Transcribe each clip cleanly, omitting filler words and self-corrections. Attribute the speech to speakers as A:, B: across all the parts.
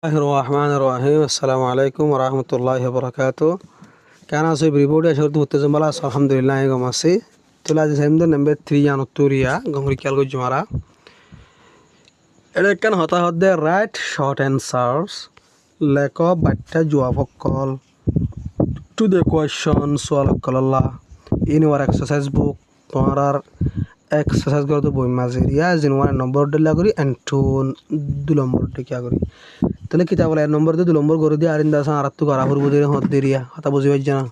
A: Bismillahirrahmanirrahim. Assalamualaikum warahmatullahi wabarakatuh. Kana so everybody ashur tu hotte jambala alhamdulillah go masi. Tula je sem number 3 yan utturia gongri kyal go jumara. Ede kan hota hodde right short answers. Leko batta jawab call to the question swal kalalla in your exercise book tomorrow exercise karo to boy mazir ya in one number de lagori and two du number de kya kori তাহলে কিতাব বলে 1 নম্বর দিয়ে 2 নম্বর করে দিয়ে আরিন্দা সান আরাত্তু করা ফুরবো দিয়ে হদ দিরিয়া কথা বুঝি পাইছ না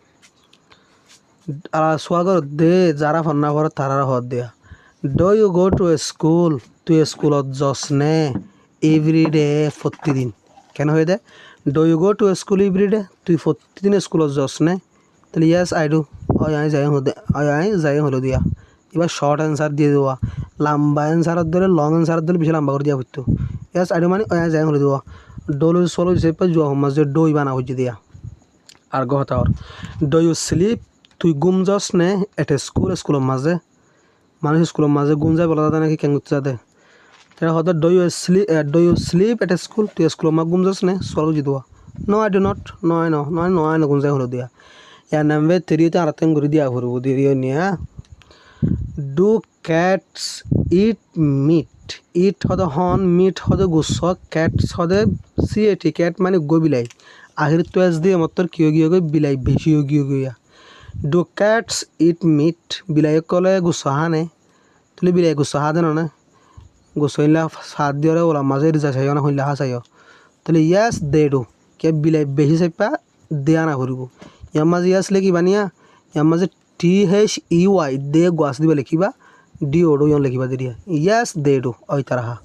A: আর সোয়াগর দে যারা ফন্না করে তারা হদ দিয়া do you go to a school তুই স্কুলত জস নে এভরিডে প্রতিদিন কেন হয়ে দে do you go to school everyday তুই প্রতিদিন স্কুলত জস নে তাহলে ইয়েস আই ডু আই যাই হলো দিয়া এবার শর্ট অ্যান্সার দিয়ে দেওয়া লম্বা অ্যান্সার ধরে লং অ্যান্সার ধরে বেশি লম্বা করে দিয়া হইতো ইয়েস আই ডু মানে আই যাই হলো দেওয়া ডোলো সলো হিসেবে জুয়া মাঝে ডই বানা হচ্ছে দিয়া আর গহতার ডু ইউ স্লিপ তুই ঘুম যাস নে এটে স্কুলের মাঝে মানুষ স্কুলের মাঝে ঘুম যায় বলা যায় নাকি কেন যাতে তাহলে হয়তো do you sleep at school তুই স্কুলের মাঝে ঘুম যাস নে সলো জি দেওয়া no I do not know ঘুম যায় হলো দিয়া ইয়ার নামে তেরিতে আর তেন ঘুরে দিয়া ঘুরবো দিয়ে নিয়ে ডু ক্যাটস ইট মিট ইট হদে হন মিট হদে গুচ্ছ ক্যাটস হদে সিএটি ক্যাট মানে গো বিলাই আখির তো এস দিয়ে মতর কিয় গিয়ে গই বিলাই বেশি গিয়ে গইয়া ডু ক্যাটস ইট মিট বিলাই কলে গুচ্ছ হানে তুলি বিলাই গুচ্ছ হা দেন না গুচ্ছ হইলা সাত দিয়ে ওলা মাঝে রিজা চাইও না হইলা হা চাইও তাহলে ইয়াস দে ডু কে বিলাই বেশি চাইপা দেয়া না করিব ইয়ার মাঝে ইয়াস লেখিবা নিয়া ইয়ার মাঝে THEY দে গাছ দিবা লিখিবা ডি ওডো ইয়ন লিখিবা দিয়া ইয়াস দে ডু ওই তারাহা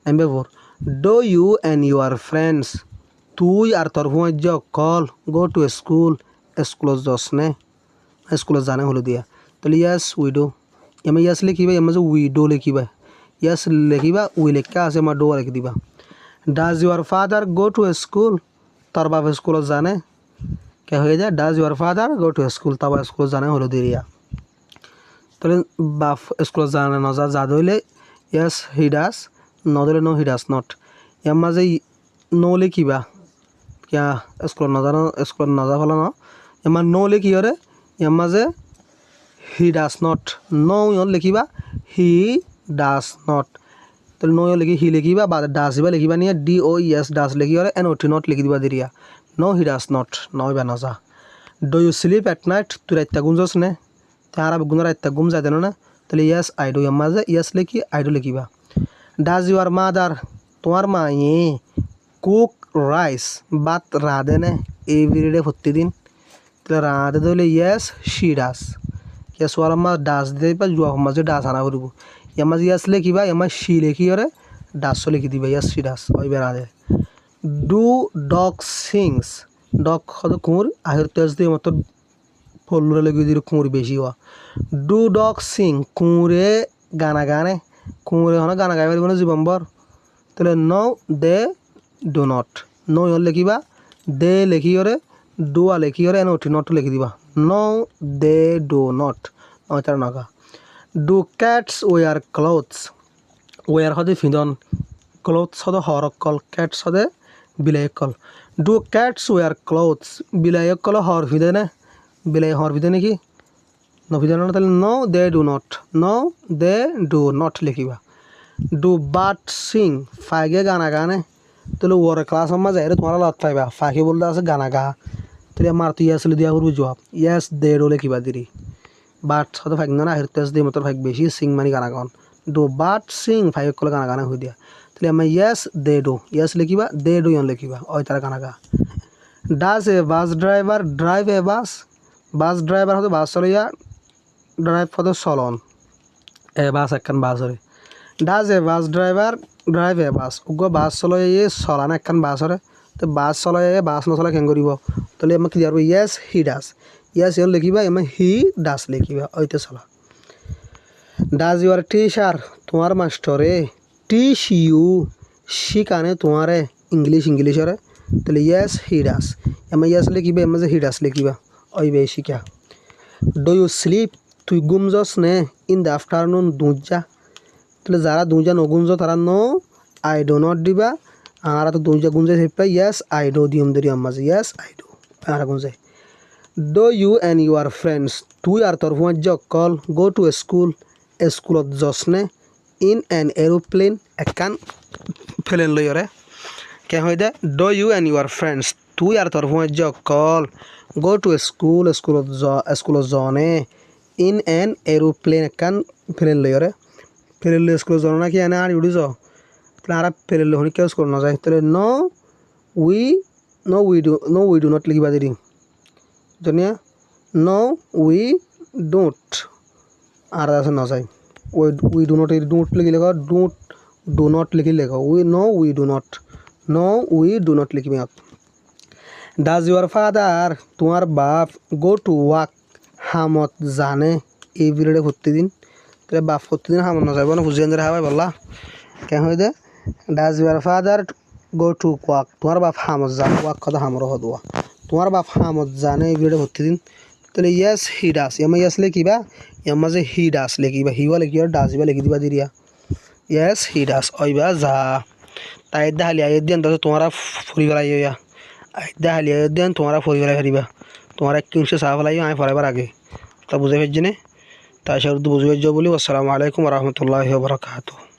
A: number 4 do you and your friends তুই আর তোর ভুঁজ কল গো টু স্কুল জস নে স্কুল জানে হলো দিয়া তাহলে ইয়াস উই ডু এমে ইয়াস লিখিবা এমে যে উই ডু লিখিবা ইয়াস লিখিবা উই লেখা আছে মা ডু লিখি দিবা does your father go to school তোর বাপ স্কুল জানে কে হয়ে যায় does your father go to school তারপর স্কুল জানে হলো দিয়া তাহলে বাপ স্কুল জানে না যা ধরলে ইয়াস হি ডাস ন ধরলে নো হি ডাস নট ইয়ার মাঝে নো লিখিবা কিয়া স্কুল না যা ফলো না এমার নো লিখি হরে ইয়ার মাঝে হি ডাস নট নো ইয়ন লিখিবা হি ডাস নট তাহলে নো লিখি হি লিখিবা বা ডাস দিবা লিখিবা নিয়ে DOES ডাস লিখি হরে NOT নট লিখি দিবা দিয়া নো হি ডাস নট নয় বা না যা do you sleep at night তুই রাইতা গুঞ্জস নে তারা গুণ রাইতা গুম যায় দেন না তাহলে ইয়াস আই ডু এর মাঝে ইয়াস লিখি আই ডু লিখিবা ডাজ ইউর মাদার তোমার মা কুক রাইস ভাত রাঁধে নে এভরিডে প্রতিদিন তাহলে রাঁধে দিলে ইয়াস শি ডাস ইয়াস ওয়ার মা ডাস দিয়ে বা জুয়া মাঝে ডাস আনা করব এর মাঝে ইয়াস লিখিবা এর মাঝে শি লিখি ওরে ডাসও লিখি দিবা ইয়াস শি ডাস ওই রাঁধে ডু ডগ সিংস ডগ হয়তো কুঁর আহির তেজ দিয়ে মতো ফলুরে লেগে দিলে কুঁর বেশি হওয়া ডু ডগ সিং কুঁরে গানা গানে কুঁরে হন গানা গাইবার কোনো জীবনবর তাহলে no they do not no ইয়ন লিখিবা দে লিখি ওরে ডুয়া লিখি ওরে NOT নট লিখি দিবা নো দে ডু নট তার নাগা do cats wear clothes wear হদে ফিদন ক্লথস হদে হরকল ক্যাটস হদে বিলাইকল ডু ক্যাটস ওয়ার ক্লথস বিলাইকল হর ফিদে নে বিলাই হর ফিদে নাকি নফিদে না তাহলে নো দে ডু নট লিখিবা ডু বাট সিং ফাইগে গানা গানে তাহলে ওর ক্লাস আমার যাই তোমার লত পাইবা ফাঁকি বলতে আছে গানা গা তাহলে আমার তুই আসলে দিয়া করবো জবাব ইয়াস দে ডু লিখিবা দিদি বাট হয়তো ফাইক না হের তেজ দিয়ে মতো ফাইক বেশি সিং মানে গানা গান ডু বাট সিং ফাইক কলে গানা গানা হয়ে দিয়া তাহলে আমার ইয়াস দে ডু ইয়াস লিখিবা দে ডু ইয়ন লিখিবা ওই তারা গানা গা does a bus driver drive a bus driver হয়তো বাস চলাইয়া ড্রাইভ হয়তো চলন এ বাস একখান বাস হরে does a bus driver drive a bus উগ্র বাস চলাই চলান একখান বাস হরে তো বাস চলাই বাস নচলা কেন করিব তাহলে আমাক ক্লিয়ার হবে ইয়াস হি ডাস ইয়াস ইয়ন লিখিবা এমন হি ডাস লিখিবা ওইতে চলা ডাজ ইউর টিচার তোমার মাস্টরে টিচ ইউ শিখানে তোমারে ইংলিশরে তাহলে ইয়াস হি ডাস এমন ইয়াস লিখিবা এমন যে হি ডাস লিখিবা ওই বে শিখা ডু ইউ স্লিপ তুই ঘুম যাস নে ইন দ্য আফটারনুন দুঁজা তাহলে যারা দুঁজা নগুঞ্জ তারা নো আই ডো নট দিবা আরা তো দুইটা গুঞ্জে হেপা yes I do দিয়ম দেরি আম্মাজ yes I do Ara গুঞ্জে do you and your friends তুই আর তোর ফোঁজ কল go to a school স্কুলত জসনে in an aeroplane একান প্লেন লইরে কে হয় they do you and your friends তুই আর তোর ফোঁজ কল go to a school স্কুলত জনে in an aeroplane একান প্লেন লইরে প্লেন লই স্কুলত জন না কি এনে আর উড়ি যাও তারা প্লেন লই কেউ স্কুল না যায় তাহলে no we do not লিখবা দিই জনিয়া no we don't আর আছে না যায় we do not লিখি লেখো do not লিখি লেখো we do not লিখবি does your father তোমার বাপ go to work হামত জানে এই বিরডে প্রতিদিন তাহলে বাপ প্রতিদিন হামত না যাইব না বুঝিয়ে ধরে হাবাই বললা কে হয় দে does your father go to work তোমার বাপ হামত জানে ওয়াক কথা হামর হদুয়া তোমার বাপ হামত জানে এই বিরডে প্রতিদিন তাহলে yes he does Yama yes লিখিবা ইয়ামা যে he does লিখিবা হিওয়া লিখিবা does বা লিখি দিবা দিরিয়া yes he does ওইবা যা তাই দাহালি আই দেন তো তোমারা ফুরি গলাই ইয়া আই দাহালি আই দেন তোমারা ফুরি গলাই হারিবা তোমারা কিংসে সাফ লাই আই ফরাইবার আগে তা বুঝে ফেজনে তাই সে উর্দু বুঝবে বলি আসসালামু আলাইকুম ওয়া রাহমাতুল্লাহি ওয়া বারাকাতুহু